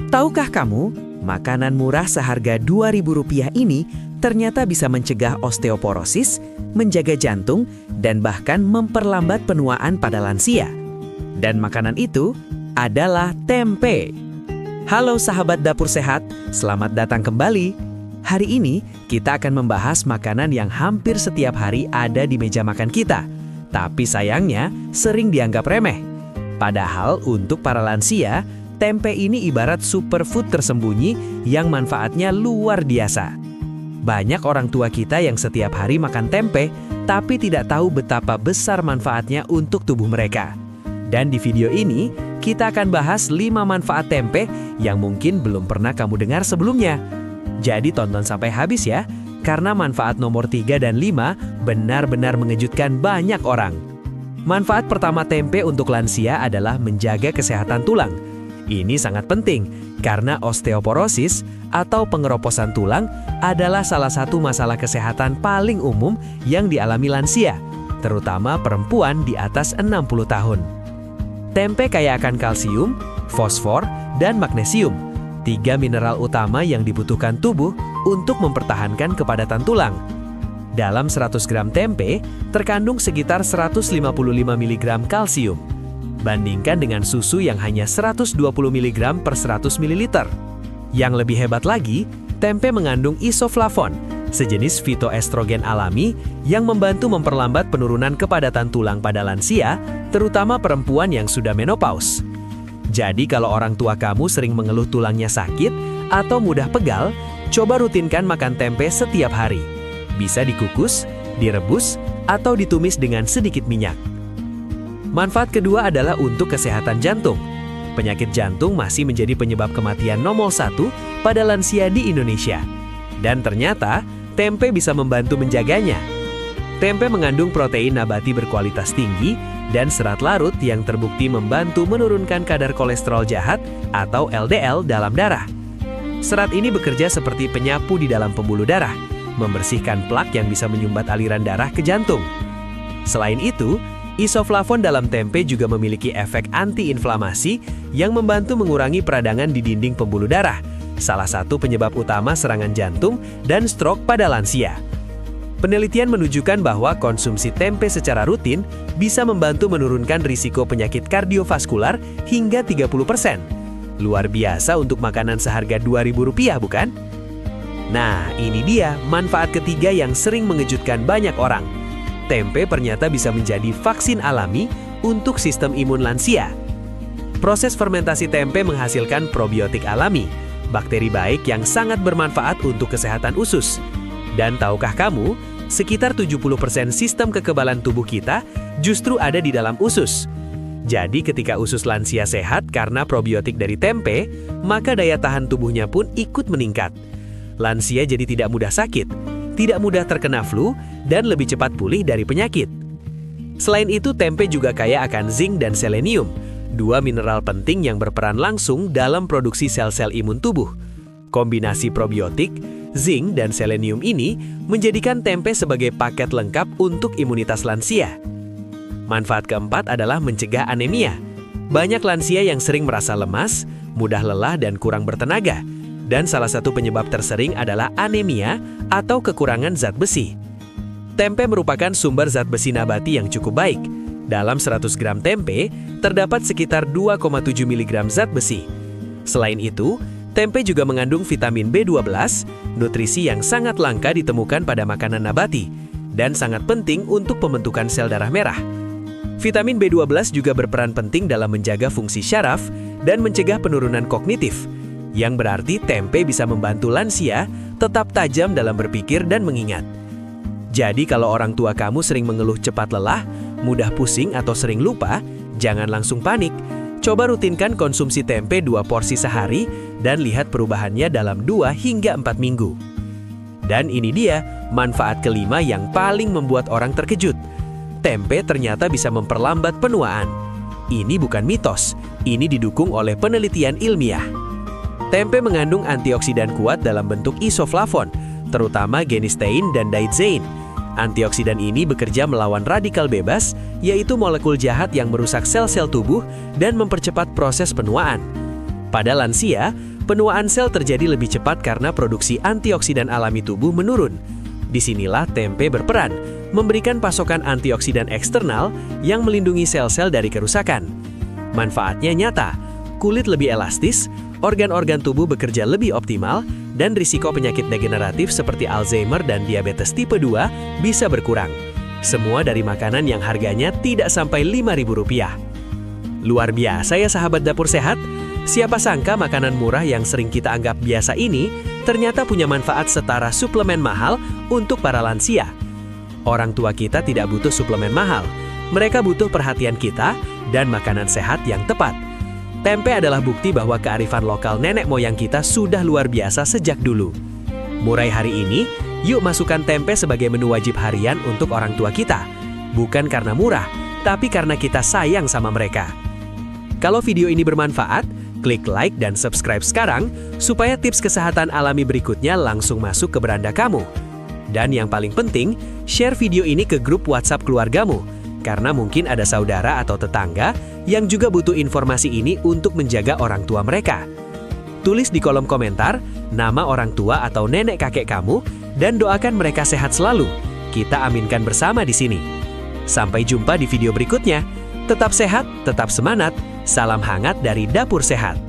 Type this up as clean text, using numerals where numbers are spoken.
Tahukah kamu, makanan murah seharga Rp2.000 ini ternyata bisa mencegah osteoporosis, menjaga jantung, dan bahkan memperlambat penuaan pada lansia. Dan makanan itu adalah tempe. Halo sahabat Dapur Sehat, selamat datang kembali. Hari ini kita akan membahas makanan yang hampir setiap hari ada di meja makan kita, tapi sayangnya sering dianggap remeh. Padahal untuk para lansia, tempe ini ibarat superfood tersembunyi yang manfaatnya luar biasa. Banyak orang tua kita yang setiap hari makan tempe, tapi tidak tahu betapa besar manfaatnya untuk tubuh mereka. Dan di video ini, kita akan bahas 5 manfaat tempe yang mungkin belum pernah kamu dengar sebelumnya. Jadi tonton sampai habis ya, karena manfaat nomor 3 dan 5 benar-benar mengejutkan banyak orang. Manfaat pertama tempe untuk lansia adalah menjaga kesehatan tulang. Ini sangat penting, karena osteoporosis atau pengeroposan tulang adalah salah satu masalah kesehatan paling umum yang dialami lansia, terutama perempuan di atas 60 tahun. Tempe kaya akan kalsium, fosfor, dan magnesium, 3 mineral utama yang dibutuhkan tubuh untuk mempertahankan kepadatan tulang. Dalam 100 gram tempe, terkandung sekitar 155 mg kalsium. Bandingkan dengan susu yang hanya 120 mg per 100 ml. Yang lebih hebat lagi, tempe mengandung isoflavon, sejenis fitoestrogen alami yang membantu memperlambat penurunan kepadatan tulang pada lansia, terutama perempuan yang sudah menopause. Jadi kalau orang tua kamu sering mengeluh tulangnya sakit atau mudah pegal, coba rutinkan makan tempe setiap hari. Bisa dikukus, direbus, atau ditumis dengan sedikit minyak. Manfaat kedua adalah untuk kesehatan jantung. Penyakit jantung masih menjadi penyebab kematian nomor 1 pada lansia di Indonesia. Dan ternyata, tempe bisa membantu menjaganya. Tempe mengandung protein nabati berkualitas tinggi dan serat larut yang terbukti membantu menurunkan kadar kolesterol jahat atau LDL dalam darah. Serat ini bekerja seperti penyapu di dalam pembuluh darah, membersihkan plak yang bisa menyumbat aliran darah ke jantung. Selain itu, isoflavon dalam tempe juga memiliki efek antiinflamasi yang membantu mengurangi peradangan di dinding pembuluh darah, salah satu penyebab utama serangan jantung dan stroke pada lansia. Penelitian menunjukkan bahwa konsumsi tempe secara rutin bisa membantu menurunkan risiko penyakit kardiovaskular hingga 30%. Luar biasa untuk makanan seharga Rp2.000, bukan? Nah, ini dia manfaat ketiga yang sering mengejutkan banyak orang. Tempe ternyata bisa menjadi vaksin alami untuk sistem imun lansia. Proses fermentasi tempe menghasilkan probiotik alami, bakteri baik yang sangat bermanfaat untuk kesehatan usus. Dan tahukah kamu, sekitar 70% sistem kekebalan tubuh kita justru ada di dalam usus. Jadi ketika usus lansia sehat karena probiotik dari tempe, maka daya tahan tubuhnya pun ikut meningkat. Lansia jadi tidak mudah sakit, tidak mudah terkena flu, dan lebih cepat pulih dari penyakit. Selain itu, tempe juga kaya akan zinc dan selenium, 2 mineral penting yang berperan langsung dalam produksi sel-sel imun tubuh. Kombinasi probiotik, zinc, dan selenium ini menjadikan tempe sebagai paket lengkap untuk imunitas lansia. Manfaat keempat adalah mencegah anemia. Banyak lansia yang sering merasa lemas, mudah lelah, dan kurang bertenaga. Dan salah satu penyebab tersering adalah anemia atau kekurangan zat besi. Tempe merupakan sumber zat besi nabati yang cukup baik. Dalam 100 gram tempe, terdapat sekitar 2,7 mg zat besi. Selain itu, tempe juga mengandung vitamin B12, nutrisi yang sangat langka ditemukan pada makanan nabati, dan sangat penting untuk pembentukan sel darah merah. Vitamin B12 juga berperan penting dalam menjaga fungsi syaraf dan mencegah penurunan kognitif, yang berarti tempe bisa membantu lansia tetap tajam dalam berpikir dan mengingat. Jadi kalau orang tua kamu sering mengeluh cepat lelah, mudah pusing atau sering lupa, jangan langsung panik. Coba rutinkan konsumsi tempe 2 porsi sehari dan lihat perubahannya dalam 2 hingga 4 minggu. Dan ini dia manfaat kelima yang paling membuat orang terkejut. Tempe ternyata bisa memperlambat penuaan. Ini bukan mitos, ini didukung oleh penelitian ilmiah. Tempe mengandung antioksidan kuat dalam bentuk isoflavon, terutama genistein dan daidzein. Antioksidan ini bekerja melawan radikal bebas, yaitu molekul jahat yang merusak sel-sel tubuh dan mempercepat proses penuaan. Pada lansia, Penuaan sel terjadi lebih cepat karena produksi antioksidan alami tubuh menurun. Disinilah tempe berperan, memberikan pasokan antioksidan eksternal yang melindungi sel-sel dari kerusakan. Manfaatnya nyata, kulit lebih elastis, organ-organ tubuh bekerja lebih optimal, dan risiko penyakit degeneratif seperti Alzheimer dan diabetes tipe 2 bisa berkurang. Semua dari makanan yang harganya tidak sampai Rp5.000. Luar biasa ya sahabat Dapur Sehat! Siapa sangka makanan murah yang sering kita anggap biasa ini ternyata punya manfaat setara suplemen mahal untuk para lansia. Orang tua kita tidak butuh suplemen mahal, mereka butuh perhatian kita dan makanan sehat yang tepat. Tempe adalah bukti bahwa kearifan lokal nenek moyang kita sudah luar biasa sejak dulu. Mulai hari ini, yuk masukkan tempe sebagai menu wajib harian untuk orang tua kita. Bukan karena murah, tapi karena kita sayang sama mereka. Kalau video ini bermanfaat, klik like dan subscribe sekarang supaya tips kesehatan alami berikutnya langsung masuk ke beranda kamu. Dan yang paling penting, share video ini ke grup WhatsApp keluargamu, karena mungkin ada saudara atau tetangga yang juga butuh informasi ini untuk menjaga orang tua mereka. Tulis di kolom komentar nama orang tua atau nenek kakek kamu dan doakan mereka sehat selalu. Kita aminkan bersama di sini. Sampai jumpa di video berikutnya. Tetap sehat, tetap semangat. Salam hangat dari Dapur Sehat.